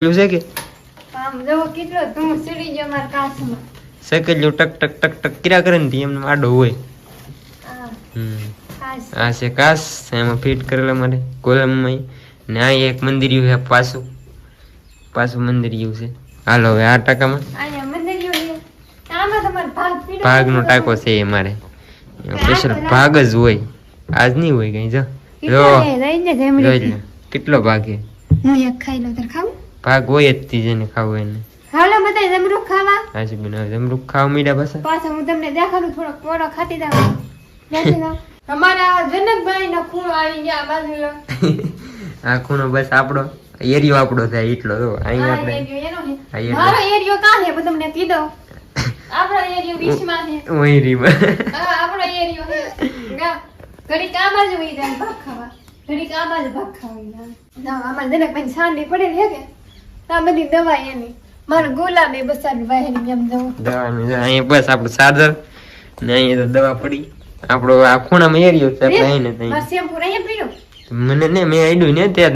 છે કે આમ જો કેટલો તું સીડી ગયો માર કાચમાં. સકેલ્યો ટક ટક ટક ટક કર્યા કરે ને એમ આડો હોય. હા કાચ કાચ. આ છે કાચ એમાં ફિટ કરેલા મારે કોલમમાં ને આ એક મંદિરિયું છે પાછું મંદિરિયું છે. હાલો હવે આ ટાકામાં આયા મંદિર જો છે. આમાં તમાર ભાગ પીડો. ભાગનો ટાકો છે એ મારે સ્પેશિયલ ભાગ જ હોય આજ નહીં હોય કઈ જો જો રહીને જોઈ જમડી. લે કેટલો ભાગ છે હું એક ખાઈ લઉં તાર ખાવું. ભાગ હોય જ તી જેને ખાવું એને હાલો બધા જમરૂખ ખાવા. હાજી બનાવે જમરૂખ ખાવા મીડા પાછા પાછા હું તમને દેખાડું થોડો પોરો ખાતી જાવ. બેસી જાવ. અમારા જનકભાઈ નો ખૂણો આવી ગયા બાજુલો. આ ખૂણો બસ આપણો એરિયો આપણો થાય એટલો જો અહીં આ આપણે એરિયો એનો છે. આ એરિયો. મારો એરિયો કાં છે બધું તમને કીધો. આપણો એરિયો બીચમાં છે. ઓય રીબા હા આપણો એરિયો છે. ઘડી કામ જ હોય જાય ભાગ ખાવા. ઘડી કામ જ ભાગ ખાવા. ના અમાર જનકભાઈ સાંડી પડેલી છે કે આ બધી દવા એની. મારો ગુલાબે બસાડ વાહેની એમ જવું. દવાનું છે અહીંયા બસ આપણું ચાર્જર ને અહીંયા તો દવા પડી આપણો આ ખૂણામાં એરિયો છે આપણે અહીં ને મારો શેમ્પુ અહીંયા પીડો. મને ને મેં આડ્યું ને ત્યાં